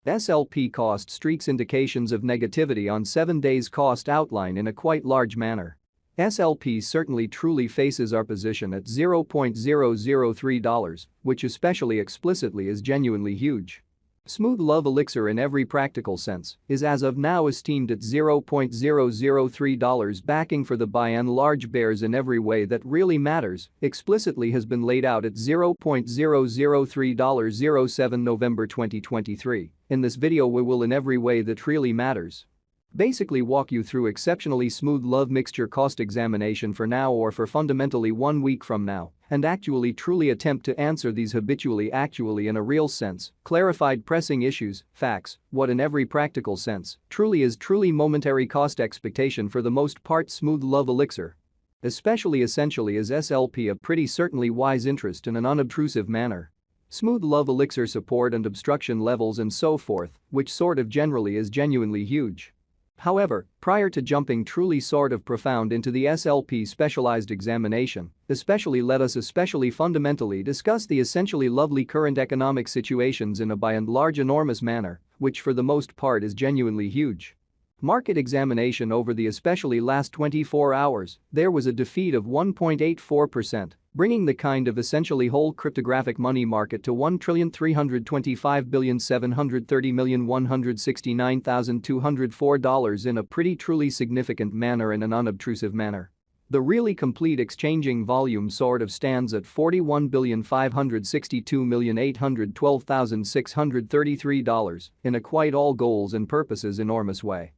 SLP cost streaks indications of negativity on 7 days cost outline in a quite large manner. SLP certainly truly faces our position at $0.003, which especially explicitly is genuinely huge. Smooth Love Elixir in every practical sense is as of now esteemed at $0.003. Backing for the by and large bears in every way that really matters explicitly has been laid out at $0.003. 07 November 2023. In this video we will in every way that really matters basically walk you through exceptionally smooth love mixture cost examination for now or for fundamentally 1 week from now and actually truly attempt to answer these habitually actually in a real sense, clarified pressing issues, facts, what in every practical sense truly is truly momentary cost expectation for the most part smooth love elixir. Especially essentially is SLP a pretty certainly wise interest in an unobtrusive manner. Smooth love elixir support and obstruction levels and so forth, which sort of generally is genuinely huge. However, prior to jumping truly sort of profound into the SLP specialized examination, especially let us especially fundamentally discuss the essentially lovely current economic situations in a by and large enormous manner, which for the most part is genuinely huge. Market examination over the especially last 24 hours, there was a defeat of 1.84%, bringing the kind of essentially whole cryptographic money market to $1,325,730,169,204 in a pretty truly significant manner in an unobtrusive manner. The really complete exchanging volume sort of stands at $41,562,812,633 in a quite all goals and purposes enormous way.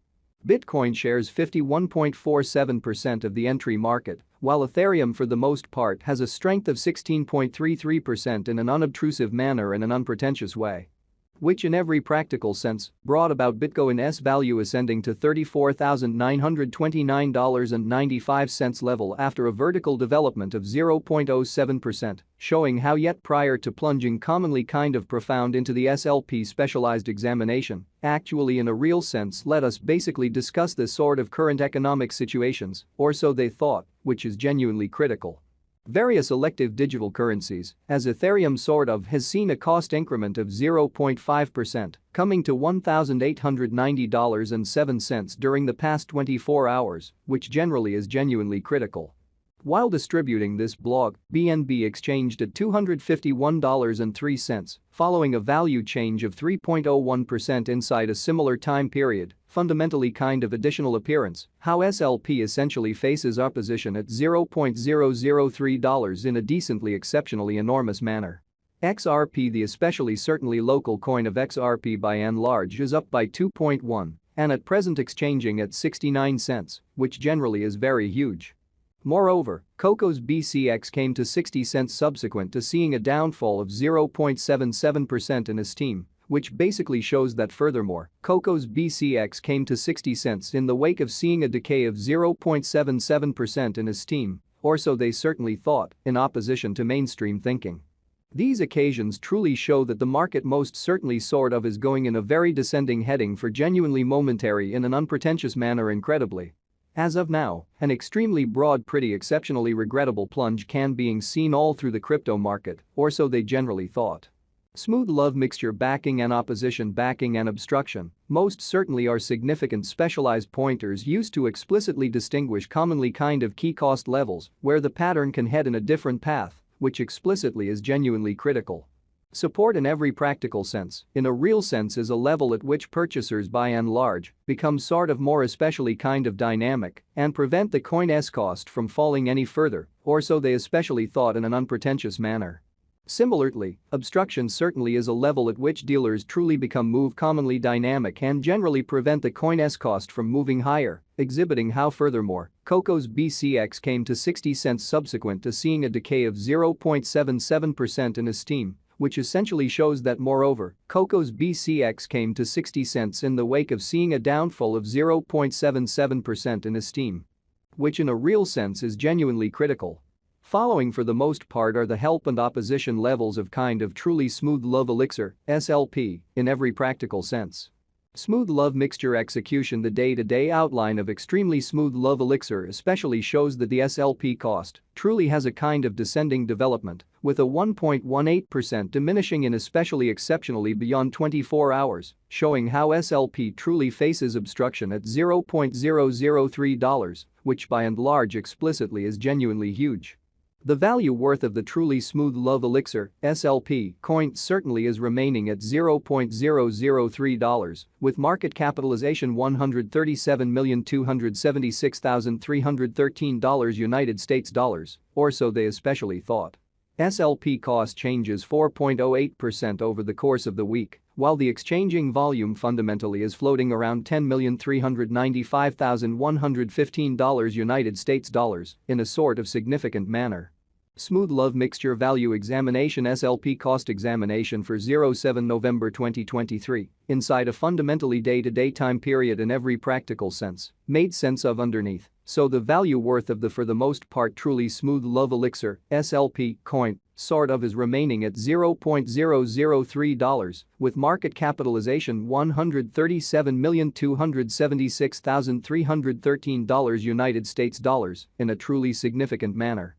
Bitcoin shares 51.47% of the entry market, while Ethereum for the most part has a strength of 16.33% in an unobtrusive manner in an unpretentious way. Which in every practical sense brought about Bitcoin's value ascending to $34,929.95 level after a vertical development of 0.07%, showing how yet prior to plunging commonly kind of profound into the SLP specialized examination, actually in a real sense let us basically discuss this sort of current economic situations, or so they thought, which is genuinely critical. Various elective digital currencies, as Ethereum sort of has seen a cost increment of 0.5%, coming to $1,890.07 during the past 24 hours, which generally is genuinely critical. While distributing this blog, BNB exchanged at $251.03, following a value change of 3.01% inside a similar time period, fundamentally kind of additional appearance, how SLP essentially faces opposition at $0.003 in a decently exceptionally enormous manner. XRP, the especially certainly local coin of XRP by and large, is up by 2.1 and at present exchanging at 69 cents, which generally is very huge. Moreover, Coco's BCX came to 60 cents subsequent to seeing a downfall of 0.77% in esteem, which basically shows that furthermore, Coco's BCX came to 60 cents in the wake of seeing a decay of 0.77% in esteem, or so they certainly thought, in opposition to mainstream thinking. These occasions truly show that the market most certainly sort of is going in a very descending heading for genuinely momentary in an unpretentious manner incredibly. As of now, an extremely broad pretty exceptionally regrettable plunge can being seen all through the crypto market, or so they generally thought. Smooth love mixture backing and opposition backing and obstruction most certainly are significant specialized pointers used to explicitly distinguish commonly kind of key cost levels where the pattern can head in a different path, which explicitly is genuinely critical. Support in every practical sense, in a real sense, is a level at which purchasers by and large become sort of more especially kind of dynamic and prevent the coin's cost from falling any further, or so they especially thought in an unpretentious manner. Similarly, obstruction certainly is a level at which dealers truly become move commonly dynamic and generally prevent the coin's cost from moving higher, exhibiting how furthermore, Coco's BCX came to 60 cents subsequent to seeing a decay of 0.77% in esteem, which essentially shows that moreover, Coco's BCX came to 60 cents in the wake of seeing a downfall of 0.77% in esteem. Which in a real sense is genuinely critical. Following for the most part are the help and opposition levels of kind of truly smooth love elixir, SLP, in every practical sense. Smooth love mixture execution. The day-to-day outline of extremely smooth love elixir especially shows that the SLP cost truly has a kind of descending development, with a 1.18% diminishing in especially exceptionally beyond 24 hours, showing how SLP truly faces obstruction at $0.003, which by and large explicitly is genuinely huge. The value worth of the truly smooth love elixir (SLP) coin certainly is remaining at $0.003, with market capitalization $137,276,313 United States dollars, or so they especially thought. SLP cost changes 4.08% over the course of the week, while the exchanging volume fundamentally is floating around $10,395,115 United States dollars in a sort of significant manner. Smooth love mixture value examination SLP cost examination for 07 November 2023 inside a fundamentally day-to-day time period in every practical sense, made sense of underneath, so the value worth of the for the most part truly smooth love elixir SLP coin sort of is remaining at $0.003, with market capitalization $137,276,313 United States dollars in a truly significant manner.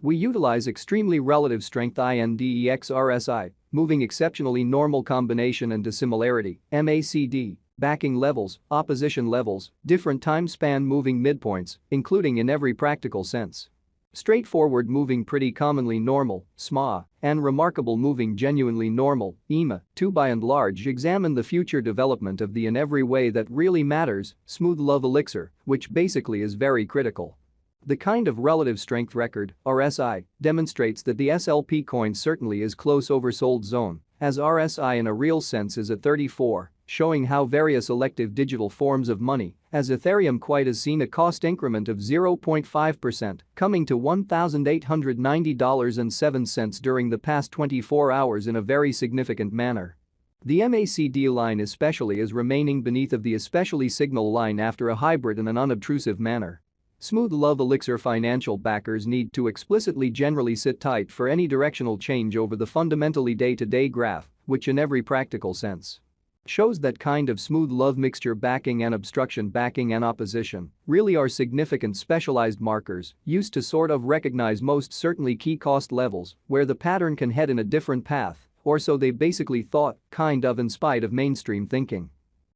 We utilize extremely relative strength index RSI, moving exceptionally normal combination and dissimilarity, MACD, backing levels, opposition levels, different time span moving midpoints, including in every practical sense. Straightforward moving pretty commonly normal, SMA, and remarkable moving genuinely normal, EMA, to by and large examine the future development of the in every way that really matters, smooth love elixir, which basically is very critical. The kind of relative strength record, RSI, demonstrates that the SLP coin certainly is close oversold zone, as RSI in a real sense is at 34, showing how various elective digital forms of money, as Ethereum quite has seen a cost increment of 0.5%, coming to $1,890.07 during the past 24 hours in a very significant manner. The MACD line especially is remaining beneath of the especially signal line after a hybrid in an unobtrusive manner. Smooth love elixir financial backers need to explicitly generally sit tight for any directional change over the fundamentally day-to-day graph, which in every practical sense shows that kind of smooth love mixture backing and obstruction backing and opposition really are significant specialized markers used to sort of recognize most certainly key cost levels where the pattern can head in a different path, or so they basically thought, kind of in spite of mainstream thinking.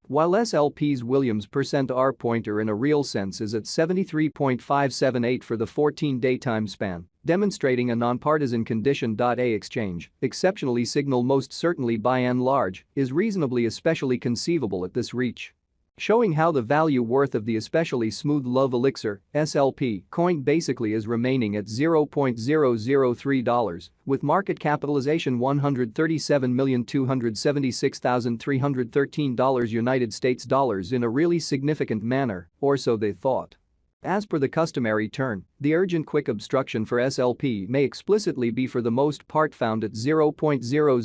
While SLP's Williams %R pointer in a real sense is at 73.578 for the 14-day time span, demonstrating a nonpartisan condition. A exchange, exceptionally signal most certainly by and large, is reasonably especially conceivable at this reach. Showing how the value worth of the especially smooth love elixir SLP coin basically is remaining at $0.003, with market capitalization $137,276,313 United States dollars in a really significant manner, or so they thought. As per the customary turn, the urgent quick obstruction for SLP may explicitly be for the most part found at 0.00